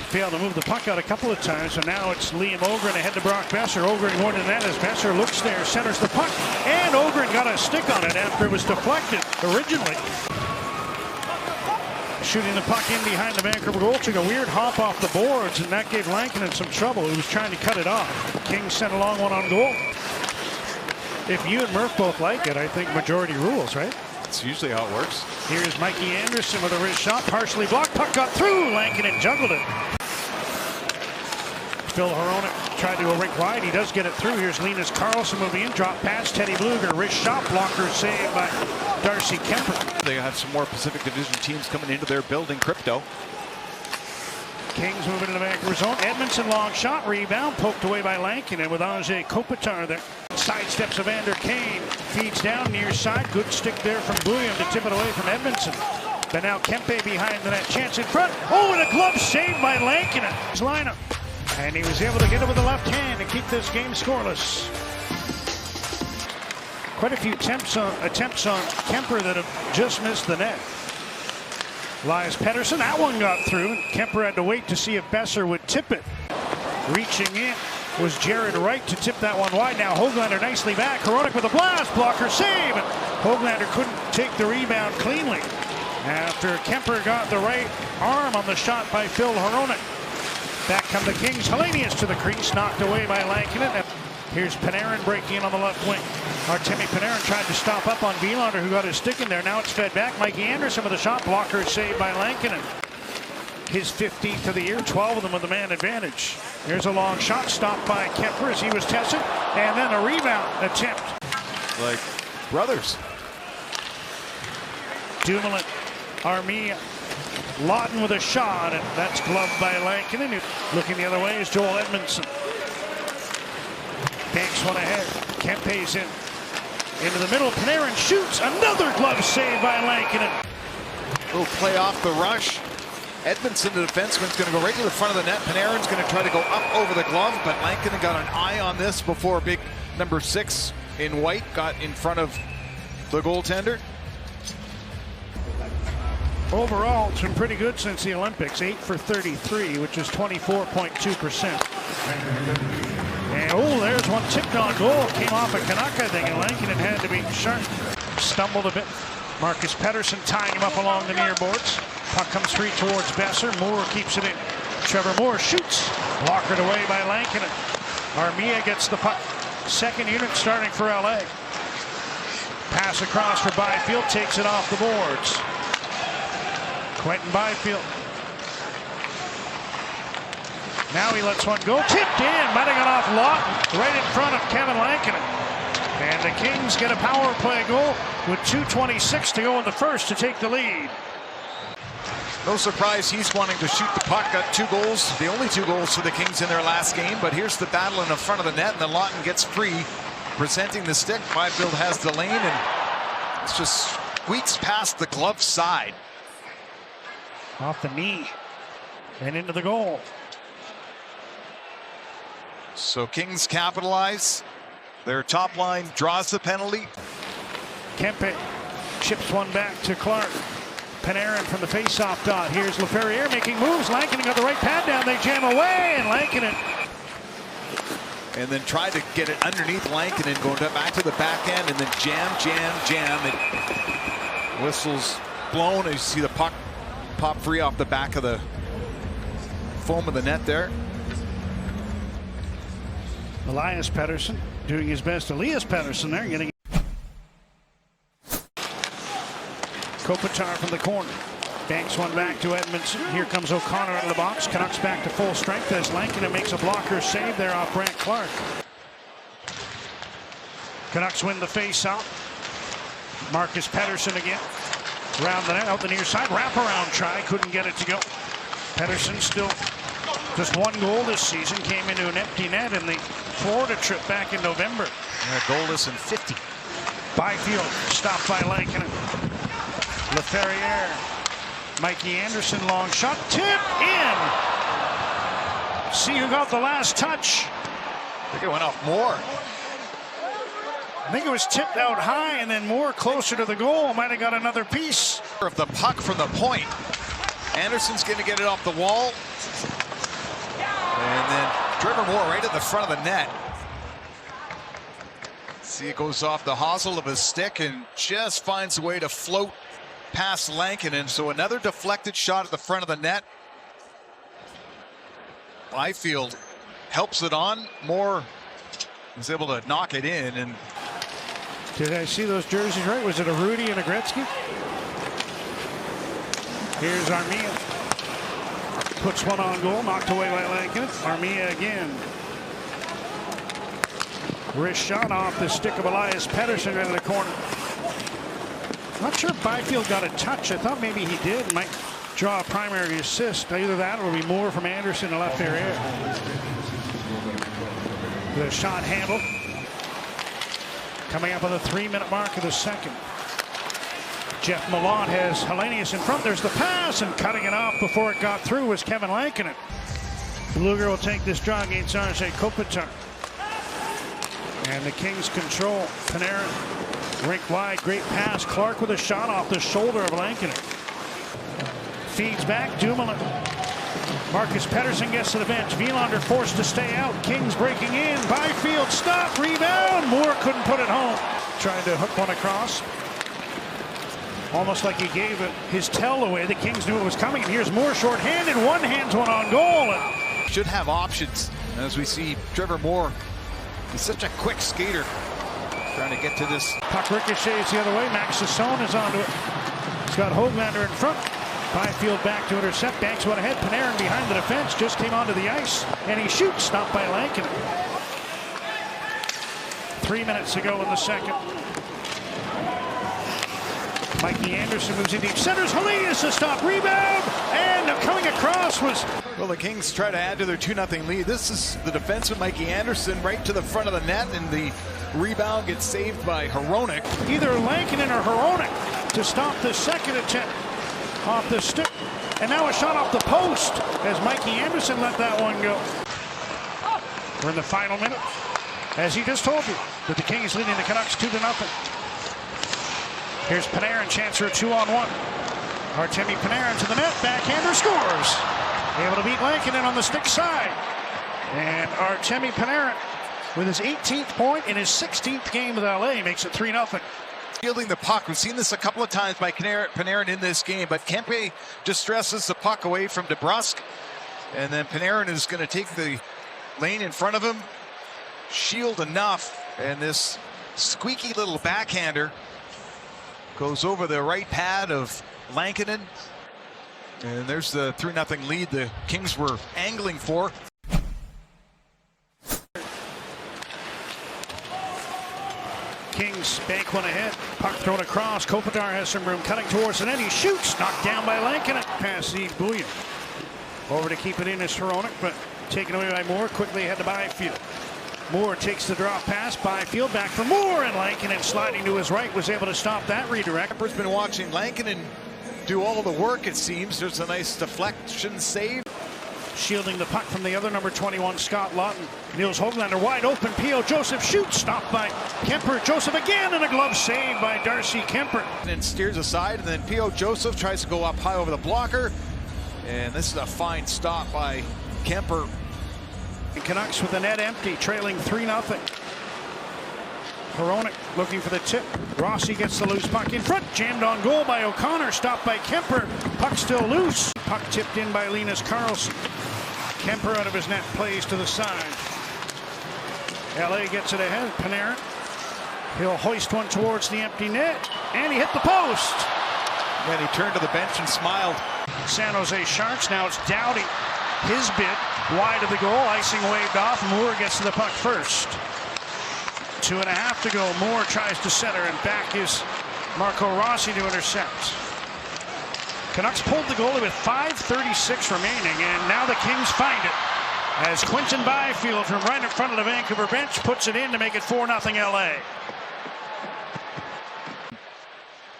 failed to move the puck out a couple of times, so now it's Liam Ogren ahead to Brock Besser. Ogren going to the net as Besser looks there, centers the puck, and Ogren got a stick on it after it was deflected originally. Shooting the puck in behind the Vancouver goal, took a weird hop off the boards, and that gave Lankinen some trouble. He was trying to cut it off. Kings sent a long one on goal. If you and Murph both like it, I think majority rules, right? That's usually how it works. Here's Mikey Anderson with a wrist shot, partially blocked. Puck got through. Lankinen juggled it. Phil Hronek tried to go rink wide. He does get it through. Here's Linus Karlsson moving in. Drop pass. Teddy Bluger. Wrist shot blocker saved by Darcy Kemper. They have some more Pacific Division teams coming into their building. Crypto. Kings moving to the Vancouver zone. Edmondson long shot. Rebound. Poked away by Lankinen with Anze Kopitar there. Sidesteps Evander Kane. Feeds down near side. Good stick there from Bouillon to tip it away from Edmondson. But now Kempe behind the net. Chance in front. Oh, and a glove saved by Lankinen. His lineup. And he was able to get it with the left hand to keep this game scoreless. Quite a few attempts on Kemper that have just missed the net. Elias Pettersson, that one got through. And Kemper had to wait to see if Besser would tip it. Reaching in was Jared Wright to tip that one wide. Now Höglander nicely back. Hronek with a blast. Blocker save. And Höglander couldn't take the rebound cleanly after Kemper got the right arm on the shot by Phil Hronek. Back come the Kings. Hellenius to the crease, knocked away by Lankinen. Here's Panarin breaking in on the left wing. Artemi Panarin tried to stop up on Wielander, who got his stick in there. Now it's fed back. Mikey Anderson with a shot blocker saved by Lankinen. His 15th of the year, 12 of them with the man advantage. Here's a long shot stopped by Kemper as he was tested, and then a rebound attempt. Like brothers. Dumoulin, Armia, Lawton with a shot, and that's gloved by Lankinen. Looking the other way is Joel Edmondson. Banks one ahead. Kempe's into the middle. Panarin shoots. Another glove save by Lankinen. Little play off the rush. Edmondson, the defenseman, is going to go right to the front of the net. Panarin's going to try to go up over the glove, but Lankinen got an eye on this before big number 6 in white got in front of the goaltender. Overall, it's been pretty good since the Olympics. 8 for 33, which is 24.2%. And oh, there's one tipped on goal. Came off a Canuck, I think, and Lankinen had to be sharp. Stumbled a bit. Marcus Pettersson tying him up along the near boards. Puck comes free towards Besser. Moore keeps it in. Trevor Moore shoots. Blockered away by Lankinen. Armia gets the puck. Second unit starting for LA. Pass across for Byfield. Takes it off the boards. Quentin Byfield. Now he lets one go. Tipped in. Might have gone off Lawton right in front of Kevin Lankinen. And the Kings get a power play goal with 2:26 to go in the first to take the lead. No surprise he's wanting to shoot the puck. Got 2 goals, the only 2 goals for the Kings in their last game. But here's the battle in the front of the net, and then Lawton gets free, presenting the stick. Byfield has the lane, and it's just squeaks past the glove side. Off the knee and into the goal. So Kings capitalize. Their top line draws the penalty. Kempe chips one back to Clark. Panarin from the face-off dot. Here's Laferriere making moves. Lankinen got the right pad down. They jam away, and Lankinen. And then tried to get it underneath Lankinen, going back to the back end, and then jam. It whistles blown as you see the puck pop free off the back of the foam of the net there. Elias Pettersson doing his best. Elias Pettersson there getting Kopitar from the corner. Banks one back to Edmondson. Here comes O'Connor out of the box. Canucks back to full strength as Lankinen makes a blocker save there off Brant Clark. Canucks win the face-off. Marcus Pettersson again. Round the net, out the near side. Wraparound try, couldn't get it to go. Pettersson still just 1 goal this season. Came into an empty net in the Florida trip back in November. Goalless in 50. Byfield stopped by Lankinen. Laferriere. Mikey Anderson, long shot. Tip in. See who got the last touch. I think it went off Moore. I think it was tipped out high, and then Moore closer to the goal might have got another piece. Of the puck from the point. Anderson's going to get it off the wall. Trevor Moore right at the front of the net. See, it goes off the hosel of his stick and just finds a way to float past Lankinen. So another deflected shot at the front of the net. Byfield helps it on. Moore is able to knock it in. And did I see those jerseys right? Was it a Rudy and a Gretzky? Here's Armia. Puts one on goal, knocked away by Lankinen. Armia again. Wrist shot off the stick of Elias Pettersson into the corner. Not sure if Byfield got a touch. I thought maybe he did. Might draw a primary assist. Either that or it'll be more from Anderson in left area. The shot handled. Coming up on the 3-minute mark of the second. Jeff Malott has Hellenius in front. There's the pass, and cutting it off before it got through was Kevin Lankinen. Luger will take this draw against Arze Kopitar. And the Kings control. Panarin, rink wide, great pass. Clark with a shot off the shoulder of Lankinen. Feeds back, Dumoulin. Marcus Pettersson gets to the bench. Wielander forced to stay out. Kings breaking in. Byfield stop, rebound. Moore couldn't put it home. Trying to hook one across. Almost like he gave it his tell away. The Kings knew it was coming. And here's Moore short-handed. One hands one on goal. Should have options. As we see Trevor Moore. He's such a quick skater. Trying to get to this. Puck ricochets the other way. Max Сезон is onto it. He's got Hoglander in front. Byfield back to intercept. Banks one ahead. Panarin behind the defense. Just came onto the ice. And he shoots. Stopped by Lankinen. 3 minutes to go in the second. Mikey Anderson moves in deep. Centers. Hellenius a stop. Rebound. And coming across was... Well, the Kings try to add to their 2-0 lead. This is the defenseman Mikey Anderson right to the front of the net. And the rebound gets saved by Hronek. Either Lankinen or Hronek to stop the second attempt. Off the stick, and now a shot off the post as Mikey Anderson let that one go. We're in the final minute, as he just told you, that the Kings leading the Canucks 2-0. Here's Panarin, chance for a 2-on-1. Artemi Panarin to the net, backhander scores. Able to beat Lankinen on the stick side. And Artemi Panarin, with his 18th point in his 16th game with LA, makes it 3-0. Fielding the puck. We've seen this a couple of times by Panarin in this game, but Kempe just stresses the puck away from DeBrusk. And then Panarin is going to take the lane in front of him, shield enough, and this squeaky little backhander goes over the right pad of Lankinen. And there's the 3-0 lead the Kings were angling for. Kings bank one ahead. Puck thrown across. Kopitar has some room cutting towards the net. He shoots. Knocked down by Lankinen. Pass Steve Bouillon. Over to keep it in is Hronek, but taken away by Moore. Quickly ahead to Byfield. Moore takes the drop pass. Byfield back for Moore, and Lankinen sliding to his right was able to stop that redirect. Kemper's been watching Lankinen do all the work, it seems. There's a nice deflection save. Shielding the puck from the other number 21, Scott Laughton. Niels Hoglander wide open. P.O. Joseph shoots. Stopped by Kemper. Joseph again, and a glove save by Darcy Kemper. And steers aside, and then P.O. Joseph tries to go up high over the blocker. And this is a fine stop by Kemper. And Canucks with the net empty, trailing 3-0. Hronek looking for the tip. Rossi gets the loose puck in front. Jammed on goal by O'Connor. Stopped by Kemper. Puck still loose. Puck tipped in by Linus Karlsson. Kemper out of his net, plays to the side. LA gets it ahead. Panarin. He'll hoist one towards the empty net. And he hit the post. And he turned to the bench and smiled. San Jose Sharks. Now it's Doughty. His bit wide of the goal. Icing waved off. Moore gets to the puck first. 2.5 to go. Moore tries to center, and back is Marco Rossi to intercept. Canucks pulled the goalie with 5:36 remaining, and now the Kings find it as Quinton Byfield from right in front of the Vancouver bench puts it in to make it 4-0 LA.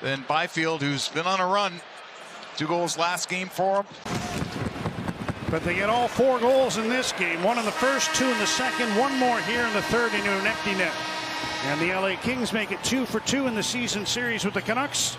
Then Byfield, who's been on a run, 2 goals last game for him. But they get all 4 goals in this game. 1 in the first, 2 in the second, 1 more here in the third into an empty net. And the LA Kings make it 2 for 2 in the season series with the Canucks.